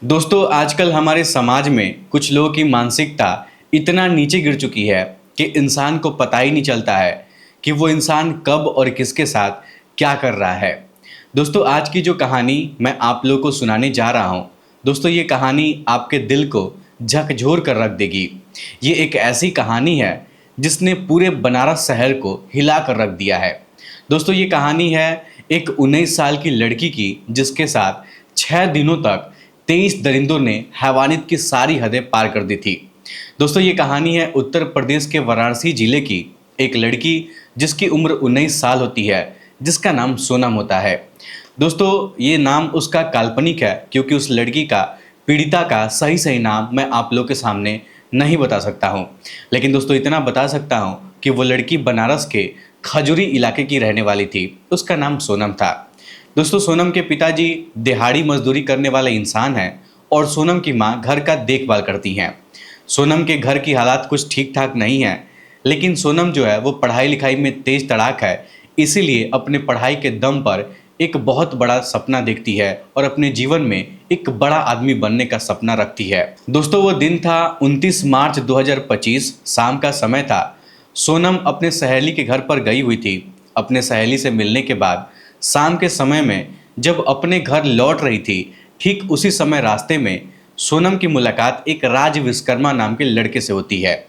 दोस्तों आजकल हमारे समाज में कुछ लोगों की मानसिकता इतना नीचे गिर चुकी है कि इंसान को पता ही नहीं चलता है कि वो इंसान कब और किसके साथ क्या कर रहा है। दोस्तों आज की जो कहानी मैं आप लोगों को सुनाने जा रहा हूँ, दोस्तों ये कहानी आपके दिल को झकझोर कर रख देगी। ये एक ऐसी कहानी है जिसने पूरे बनारस शहर को हिला कर रख दिया है। दोस्तों ये कहानी है एक 19 साल की लड़की की जिसके साथ 6 दिनों तक 23 दरिंदों ने हैवानियत की सारी हदें पार कर दी थी। दोस्तों ये कहानी है उत्तर प्रदेश के वाराणसी जिले की एक लड़की जिसकी उम्र 19 साल होती है, जिसका नाम सोनम होता है। दोस्तों ये नाम उसका काल्पनिक है क्योंकि उस लड़की का पीड़िता का सही सही नाम मैं आप लोग के सामने नहीं बता सकता हूँ, लेकिन दोस्तों इतना बता सकता हूँ कि वो लड़की बनारस के खजूरी इलाके की रहने वाली थी। उसका नाम सोनम था। दोस्तों सोनम के पिताजी दिहाड़ी मजदूरी करने वाले इंसान हैं और सोनम की मां घर का देखभाल करती हैं। सोनम के घर की हालात कुछ ठीक ठाक नहीं है, लेकिन सोनम जो है वो पढ़ाई लिखाई में तेज तड़ाक है, इसीलिए अपने पढ़ाई के दम पर एक बहुत बड़ा सपना देखती है और अपने जीवन में एक बड़ा आदमी बनने का सपना रखती है। दोस्तों वो दिन था 29 मार्च 2025, शाम का समय था। सोनम अपने सहेली के घर पर गई हुई थी। अपने सहेली से मिलने के बाद शाम के समय में जब अपने घर लौट रही थी, ठीक उसी समय रास्ते में सोनम की मुलाकात एक राज विश्वकर्मा नाम के लड़के से होती है।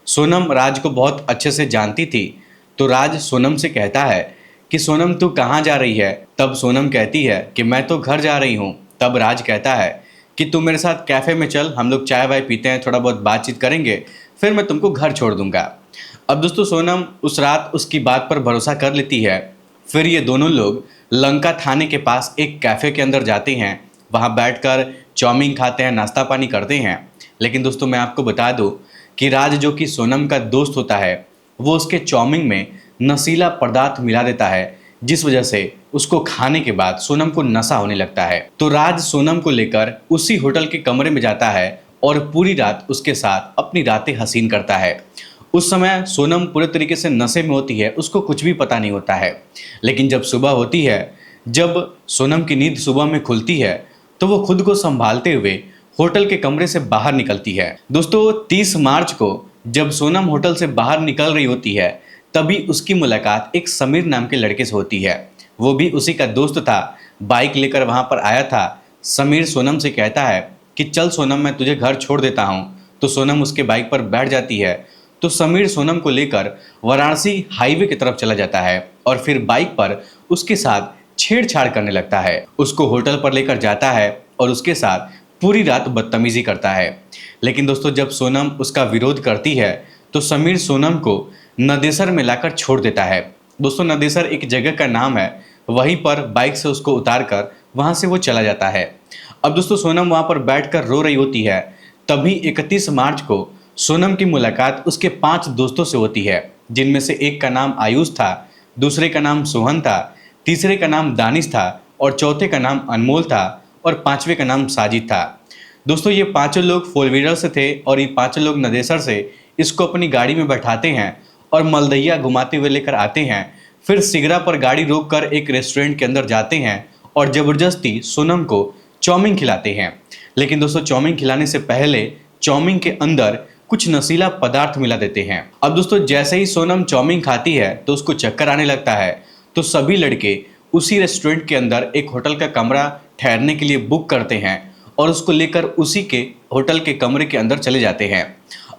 सोनम राज को बहुत अच्छे से जानती थी, तो राज सोनम से कहता है कि सोनम तू कहाँ जा रही है। तब सोनम कहती है कि मैं तो घर जा रही हूँ। तब राज कहता है कि तू मेरे साथ कैफ़े में चल, हम लोग चाय वाय पीते हैं, थोड़ा बहुत बातचीत करेंगे, फिर मैं तुमको घर छोड़ दूंगा। अब दोस्तों सोनम उस रात उसकी बात पर भरोसा कर लेती है। फिर ये दोनों लोग लंका थाने के पास एक कैफ़े के अंदर जाते हैं। वहाँ बैठकर चाउमीन खाते हैं, नाश्ता पानी करते हैं। लेकिन दोस्तों मैं आपको बता दूं कि राज जो कि सोनम का दोस्त होता है, वो उसके चाउमीन में नशीला पदार्थ मिला देता है, जिस वजह से उसको खाने के बाद सोनम को नशा होने लगता है। तो राज सोनम को लेकर उसी होटल के कमरे में जाता है और पूरी रात उसके साथ अपनी रातें हसीन करता है। उस समय सोनम पूरे तरीके से नशे में होती है, उसको कुछ भी पता नहीं होता है। लेकिन जब सुबह होती है, जब सोनम की नींद सुबह में खुलती है, तो वो खुद को संभालते हुए होटल के कमरे से बाहर निकलती है। दोस्तों 30 मार्च को जब सोनम होटल से बाहर निकल रही होती है, तभी उसकी मुलाकात एक समीर नाम के लड़के से होती है। वो भी उसी का दोस्त था, बाइक लेकर वहाँ पर आया था। समीर सोनम से कहता है कि चल सोनम मैं तुझे घर छोड़ देता हूँ। तो सोनम उसके बाइक पर बैठ जाती है। तो समीर सोनम को लेकर वाराणसी हाईवे की तरफ चला जाता है और फिर बाइक पर उसके साथ छेड़छाड़ करने लगता है। उसको होटल पर लेकर जाता है और उसके साथ पूरी रात बदतमीजी करता है। लेकिन दोस्तों जब सोनम उसका विरोध करती है, तो समीर सोनम को नदेसर में लाकर छोड़ देता है। दोस्तों नदेसर एक जगह का नाम है, वहीं पर बाइक से उसको उतार कर वहाँ से वो चला जाता है। अब दोस्तों सोनम वहाँ पर बैठकर रो रही होती है। तभी 31 मार्च को सोनम की मुलाकात उसके 5 दोस्तों से होती है, जिनमें से एक का नाम आयुष था, दूसरे का नाम सोहन था, तीसरे का नाम दानिश था और चौथे का नाम अनमोल था और पांचवे का नाम साजिद था। दोस्तों ये पांचों लोग फोर व्हीलर से थे और ये पांचों लोग नदेसर से इसको अपनी गाड़ी में बैठाते हैं और मलदैया घुमाते हुए लेकर आते हैं। फिर सिगरा पर गाड़ी रोककर एक रेस्टोरेंट के अंदर जाते हैं और ज़बरदस्ती सोनम को चाउमीन खिलाते हैं। लेकिन दोस्तों चाउमीन खिलाने से पहले चाउमीन के अंदर कुछ नशीला पदार्थ मिला देते हैं। अब दोस्तों जैसे ही सोनम चाउमीन खाती है तो उसको चक्कर आने लगता है। तो सभी लड़के उसी रेस्टोरेंट के अंदर एक होटल का कमरा ठहरने के लिए बुक करते हैं और उसको लेकर उसी के होटल के कमरे के अंदर चले जाते हैं।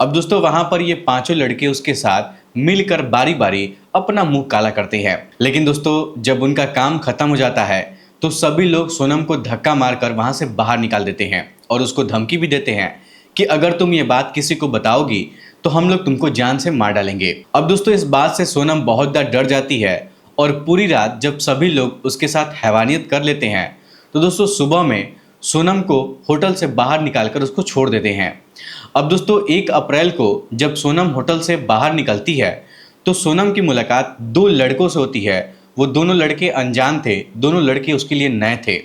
अब दोस्तों वहां पर ये पांचों लड़के उसके साथ मिलकर बारी बारी अपना मुंह काला करते हैं। लेकिन दोस्तों जब उनका काम खत्म हो जाता है, तो सभी लोग सोनम को धक्का मारकर वहां से बाहर निकाल देते हैं और उसको धमकी भी देते हैं कि अगर तुम ये बात किसी को बताओगी तो हम लोग तुमको जान से मार डालेंगे। अब दोस्तों इस बात से सोनम बहुत ज़्यादा डर जाती है और पूरी रात जब सभी लोग उसके साथ हैवानियत कर लेते हैं, तो दोस्तों सुबह में सोनम को होटल से बाहर निकालकर उसको छोड़ देते हैं। अब दोस्तों 1 अप्रैल को जब सोनम होटल से बाहर निकलती है, तो सोनम की मुलाकात 2 लड़कों से होती है। वो दोनों लड़के अनजान थे, दोनों लड़के उसके लिए नए थे।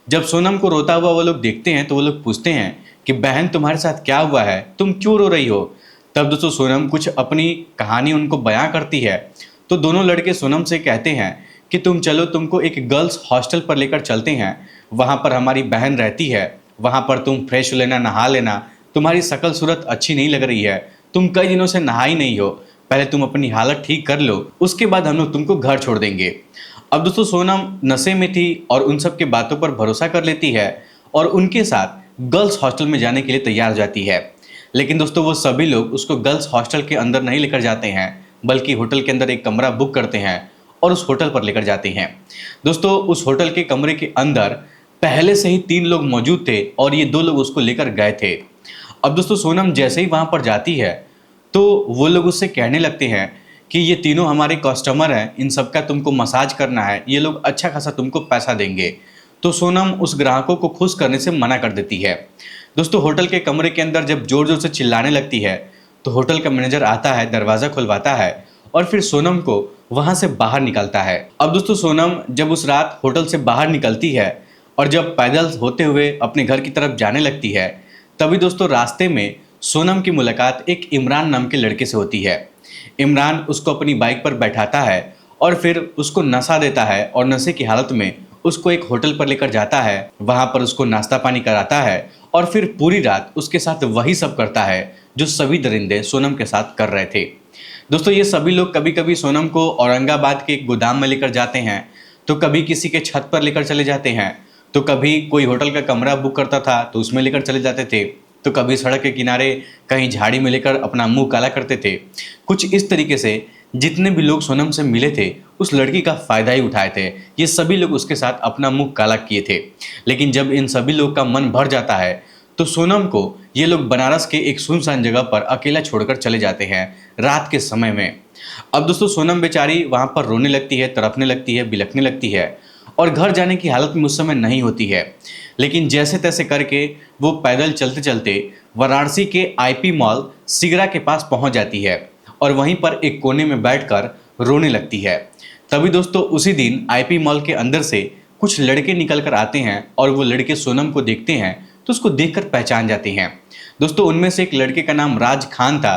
जब सोनम को रोता हुआ वो लोग देखते हैं तो वो लोग पूछते हैं कि बहन तुम्हारे साथ क्या हुआ है, तुम क्यों रो रही हो। तब दोस्तों सोनम कुछ अपनी कहानी उनको बयां करती है। तो दोनों लड़के सोनम से कहते हैं कि तुम चलो, तुमको एक गर्ल्स हॉस्टल पर लेकर चलते हैं, वहाँ पर हमारी बहन रहती है, वहाँ पर तुम फ्रेश लेना, नहा लेना, तुम्हारी शकल सूरत अच्छी नहीं लग रही है, तुम कई दिनों से नहा ही नहीं हो, पहले तुम अपनी हालत ठीक कर लो, उसके बाद हम लोग तुमको घर छोड़ देंगे। अब दोस्तों सोनम नशे में थी और उन सब की बातों पर भरोसा कर लेती है और उनके साथ गर्ल्स हॉस्टल में जाने के लिए तैयार हो जाती है। लेकिन दोस्तों वो सभी लोग उसको गर्ल्स हॉस्टल के अंदर नहीं लेकर जाते हैं, बल्कि होटल के अंदर एक कमरा बुक करते हैं और उस होटल पर लेकर जाते हैं। दोस्तों उस होटल के कमरे के अंदर पहले से ही 3 लोग मौजूद थे और ये 2 लोग उसको लेकर गए थे। अब दोस्तों सोनम जैसे ही वहाँ पर जाती है तो वो लोग उससे कहने लगते हैं कि ये तीनों हमारे कस्टमर हैं, इन सबका तुमको मसाज करना है, ये लोग अच्छा खासा तुमको पैसा देंगे। तो सोनम उस ग्राहकों को खुश करने से मना कर देती है। दोस्तों होटल के कमरे के अंदर जब जोर जोर से चिल्लाने लगती है तो होटल का मैनेजर आता है, दरवाज़ा खुलवाता है और फिर सोनम को वहाँ से बाहर निकलता है। अब दोस्तों सोनम जब उस रात होटल से बाहर निकलती है और जब पैदल होते हुए अपने घर की तरफ जाने लगती है, तभी दोस्तों रास्ते में सोनम की मुलाकात एक इमरान नाम के लड़के से होती है। इमरान उसको अपनी बाइक पर बैठाता है और फिर उसको नशा देता है और नशे की हालत में उसको एक होटल पर लेकर जाता है, वहाँ पर उसको नाश्ता पानी कराता है और फिर पूरी रात उसके साथ वही सब करता है जो सभी दरिंदे सोनम के साथ कर रहे थे। दोस्तों ये सभी लोग कभी कभी सोनम को औरंगाबाद के एक गोदाम में लेकर जाते हैं, तो कभी किसी के छत पर लेकर चले जाते हैं, तो कभी कोई होटल का कमरा बुक करता था तो उसमें लेकर चले जाते थे, तो कभी सड़क के किनारे कहीं झाड़ी में लेकर अपना मुंह काला करते थे। कुछ इस तरीके से जितने भी लोग सोनम से मिले थे उस लड़की का फ़ायदा ही उठाए थे, ये सभी लोग उसके साथ अपना मुंह काला किए थे। लेकिन जब इन सभी लोग का मन भर जाता है तो सोनम को ये लोग बनारस के एक सुनसान जगह पर अकेला छोड़कर चले जाते हैं रात के समय में। अब दोस्तों सोनम बेचारी वहाँ पर रोने लगती है, तड़पने लगती है, बिलखने लगती है और घर जाने की हालत में उस समय नहीं होती है। लेकिन जैसे तैसे करके वो पैदल चलते चलते वाराणसी के आईपी मॉल सिगरा के पास पहुंच जाती है और वहीं पर एक कोने में बैठकर रोने लगती है। तभी दोस्तों उसी दिन आईपी मॉल के अंदर से कुछ लड़के निकल कर आते हैं और वो लड़के सोनम को देखते हैं तो उसको देखकर पहचान जाते हैं। दोस्तों उनमें से एक लड़के का नाम राज खान था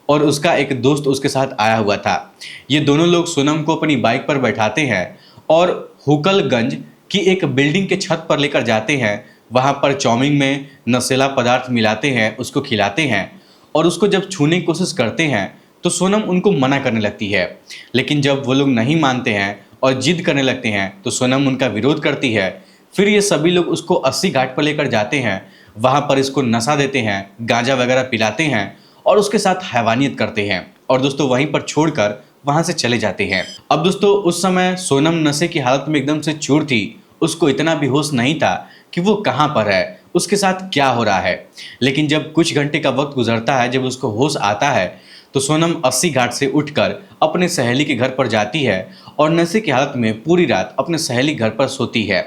और उसका एक दोस्त उसके साथ आया हुआ था। ये दोनों लोग सोनम को अपनी बाइक पर बैठाते हैं और हुकलगंज की एक बिल्डिंग के छत पर लेकर जाते हैं। वहाँ पर चाउमीन में नशीला पदार्थ मिलाते हैं, उसको खिलाते हैं और उसको जब छूने की कोशिश करते हैं तो सोनम उनको मना करने लगती है। लेकिन जब वो लोग नहीं मानते हैं और जिद करने लगते हैं तो सोनम उनका विरोध करती है। फिर ये सभी लोग उसको 80 घाट पर लेकर जाते हैं, वहाँ पर इसको नशा देते हैं, गांजा वगैरह पिलाते हैं और उसके साथ हैवानियत करते हैं और दोस्तों वहीं पर छोड़कर वहाँ से चले जाते हैं। अब दोस्तों उस समय सोनम नशे की हालत में एकदम से चूर थी, उसको इतना भी होश नहीं था कि वो कहाँ पर है, उसके साथ क्या हो रहा है। लेकिन जब कुछ घंटे का वक्त गुजरता है, जब उसको होश आता है तो सोनम 80 घाट से उठकर अपने सहेली के घर पर जाती है और नशे की हालत में पूरी रात अपने सहेली घर पर सोती है।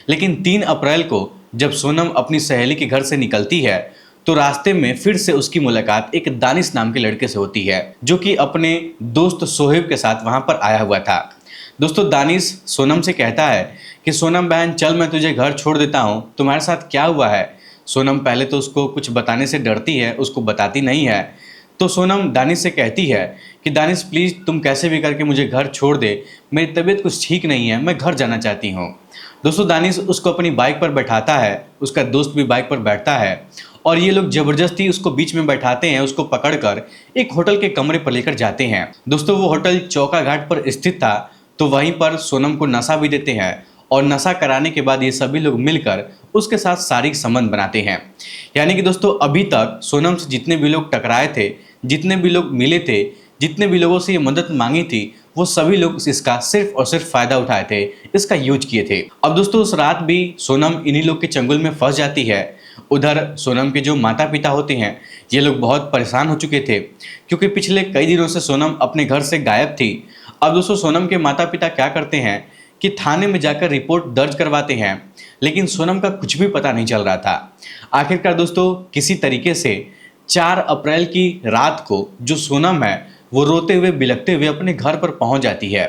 लेकिन 3 अप्रैल को जब सोनम अपनी सहेली के घर से निकलती है तो रास्ते में फिर से उसकी मुलाकात एक दानिश नाम के लड़के से होती है, जो कि अपने दोस्त सोहेब के साथ वहां पर आया हुआ था। दोस्तों दानिश सोनम से कहता है कि सोनम बहन चल मैं तुझे घर छोड़ देता हूं, तुम्हारे साथ क्या हुआ है। सोनम पहले तो उसको कुछ बताने से डरती है, उसको बताती नहीं है। तो सोनम दानिश से कहती है कि दानिश प्लीज़ तुम कैसे भी करके मुझे घर छोड़ दे, मेरी तबीयत कुछ ठीक नहीं है, मैं घर जाना चाहती हूँ। दोस्तों दानिश उसको अपनी बाइक पर बैठाता है, उसका दोस्त भी बाइक पर बैठता है और ये लोग ज़बरदस्ती उसको बीच में बैठाते हैं, उसको पकड़कर एक होटल के कमरे पर लेकर जाते हैं। दोस्तों वो होटल चौका घाट पर स्थित था, तो वहीं पर सोनम को नशा भी देते हैं और नशा कराने के बाद ये सभी लोग मिलकर उसके साथ शारीरिक संबंध बनाते हैं। यानी कि दोस्तों अभी तक सोनम से जितने भी लोग टकराए थे, जितने भी लोग मिले थे, जितने भी लोगों से ये मदद मांगी थी, वो सभी लोग इसका सिर्फ और सिर्फ फ़ायदा उठाए थे, इसका यूज किए थे। अब दोस्तों उस रात भी सोनम इन्हीं लोग के चंगुल में फंस जाती है। उधर सोनम के जो माता पिता होते हैं ये लोग बहुत परेशान हो चुके थे, क्योंकि पिछले कई दिनों से सोनम अपने घर से गायब थी। अब दोस्तों सोनम के माता पिता क्या करते हैं कि थाने में जाकर रिपोर्ट दर्ज करवाते हैं, लेकिन सोनम का कुछ भी पता नहीं चल रहा था। आखिरकार दोस्तों किसी तरीके से 4 अप्रैल की रात को जो सोनम है वो रोते हुए बिलखते हुए अपने घर पर पहुंच जाती है।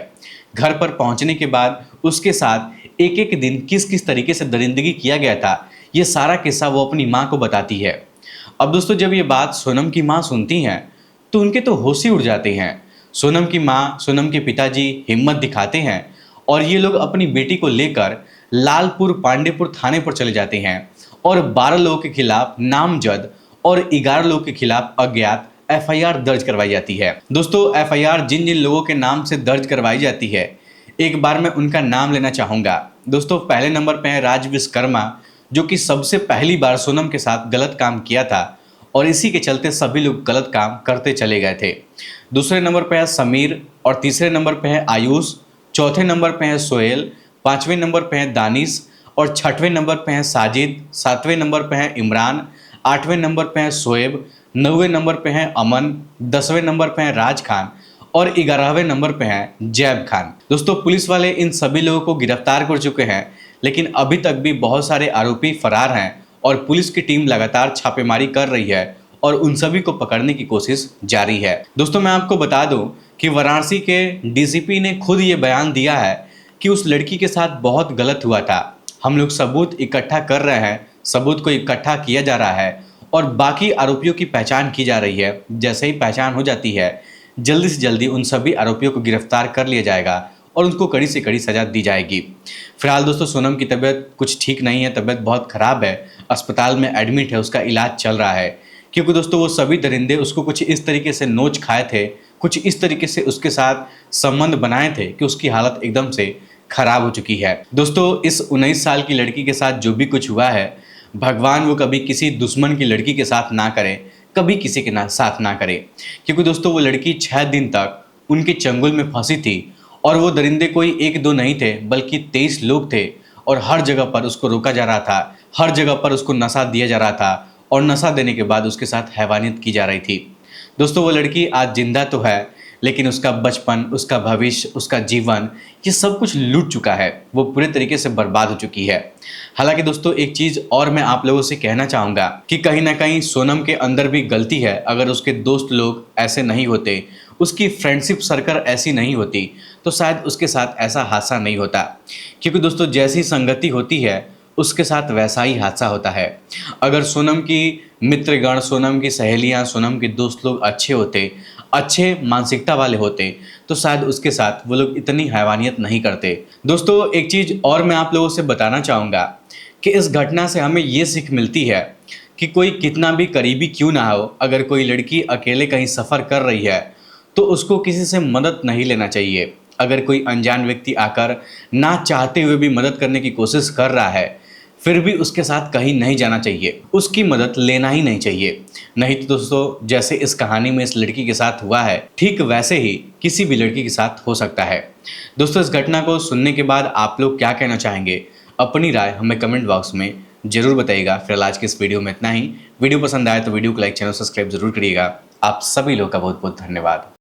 घर पर पहुंचने के बाद उसके साथ एक एक दिन किस किस तरीके से दरिंदगी किया गया था, ये सारा किस्सा वो अपनी माँ को बताती है। अब दोस्तों जब ये बात सोनम की माँ सुनती हैं तो उनके तो होश ही उड़ जाते हैं। सोनम की माँ, सोनम के पिताजी हिम्मत दिखाते हैं और ये लोग अपनी बेटी को लेकर लालपुर पांडेपुर थाने पर चले जाते हैं और 12 लोगों के खिलाफ नामजद और 11 लोगों के खिलाफ अज्ञात एफआईआर दर्ज करवाई जाती है। दोस्तों, एफआईआर जिन जिन लोगों के नाम से दर्ज करवाई जाती है, एक बार मैं उनका नाम लेना चाहूंगा। दोस्तों, पहले नंबर पे है राज विश्वकर्मा, जो कि सबसे पहली बार सोनम के साथ गलत काम किया था और इसी के चलते सभी लोग गलत काम करते चले गए थे। दूसरे नंबर पे है समीर और तीसरे नंबर पे है आयुष, चौथे नंबर पे है सोहेल, पांचवें नंबर पे है दानिश और छठवें नंबर पे है साजिद, सातवें नंबर पे है इमरान, आठवें नंबर पे है शोएब, नौवें नंबर पे है अमन, 10वें नंबर पे है राज खान और 11वें नंबर पे है जैब खान। दोस्तों, पुलिस वाले इन सभी लोगों को गिरफ्तार कर चुके हैं, लेकिन अभी तक भी बहुत सारे आरोपी फरार हैं और पुलिस की टीम लगातार छापेमारी कर रही है और उन सभी को पकड़ने की कोशिश जारी है। दोस्तों, मैं आपको बता दूं कि वाराणसी के डीसीपी ने खुद ये बयान दिया है कि उस लड़की के साथ बहुत गलत हुआ था। हम लोग सबूत इकट्ठा कर रहे हैं, सबूत को इकट्ठा किया जा रहा है और बाकी आरोपियों की पहचान की जा रही है। जैसे ही पहचान हो जाती है, जल्दी से जल्दी उन सभी आरोपियों को गिरफ्तार कर लिया जाएगा और उनको कड़ी से कड़ी सजा दी जाएगी। फिलहाल दोस्तों, सोनम की तबीयत कुछ ठीक नहीं है, तबीयत बहुत ख़राब है, अस्पताल में एडमिट है, उसका इलाज चल रहा है। क्योंकि दोस्तों, वो सभी दरिंदे उसको कुछ इस तरीके से नोच खाए थे, कुछ इस तरीके से उसके साथ संबंध बनाए थे कि उसकी हालत एकदम से खराब हो चुकी है। दोस्तों, इस 19 साल की लड़की के साथ जो भी कुछ हुआ है, भगवान वो कभी किसी दुश्मन की लड़की के साथ ना करे, कभी किसी के साथ ना करे। क्योंकि दोस्तों, वो लड़की 6 दिन तक उनके चंगुल में फंसी थी और वो दरिंदे कोई 1-2 नहीं थे, बल्कि 23 लोग थे और हर जगह पर उसको रोका जा रहा था, हर जगह पर उसको नशा दिया जा रहा था और नशा देने के बाद उसके साथ हैवानियत की जा रही थी। दोस्तों, वो लड़की आज जिंदा तो है, लेकिन उसका बचपन, उसका भविष्य, उसका जीवन, ये सब कुछ लूट चुका है, वो पूरे तरीके से बर्बाद हो चुकी है। हालांकि दोस्तों, एक चीज़ और मैं आप लोगों से कहना चाहूँगा कि कहीं ना कहीं सोनम के अंदर भी गलती है। अगर उसके दोस्त लोग ऐसे नहीं होते, उसकी फ्रेंडशिप सर्कल ऐसी नहीं होती, तो शायद उसके साथ ऐसा हादसा नहीं होता। क्योंकि दोस्तों, जैसी संगति होती है उसके साथ वैसा ही हादसा होता है। अगर सोनम की मित्रगण, सोनम की सहेलियां, सोनम के दोस्त लोग अच्छे होते, अच्छे मानसिकता वाले होते, तो शायद उसके साथ वो लोग इतनी हैवानियत नहीं करते। दोस्तों, एक चीज़ और मैं आप लोगों से बताना चाहूँगा कि इस घटना से हमें ये सीख मिलती है कि कोई कितना भी करीबी क्यों ना हो, अगर कोई लड़की अकेले कहीं सफ़र कर रही है तो उसको किसी से मदद नहीं लेना चाहिए। अगर कोई अनजान व्यक्ति आकर ना चाहते हुए भी मदद करने की कोशिश कर रहा है, फिर भी उसके साथ कहीं नहीं जाना चाहिए, उसकी मदद लेना ही नहीं चाहिए। नहीं तो दोस्तों, जैसे इस कहानी में इस लड़की के साथ हुआ है, ठीक वैसे ही किसी भी लड़की के साथ हो सकता है। दोस्तों, इस घटना को सुनने के बाद आप लोग क्या कहना चाहेंगे? अपनी राय हमें कमेंट बॉक्स में जरूर बताइएगा। फिलहाल आज के इस वीडियो में इतना ही। वीडियो पसंद आए तो वीडियो को लाइक, चैनल सब्सक्राइब जरूर करिएगा। आप सभी लोग का बहुत बहुत धन्यवाद।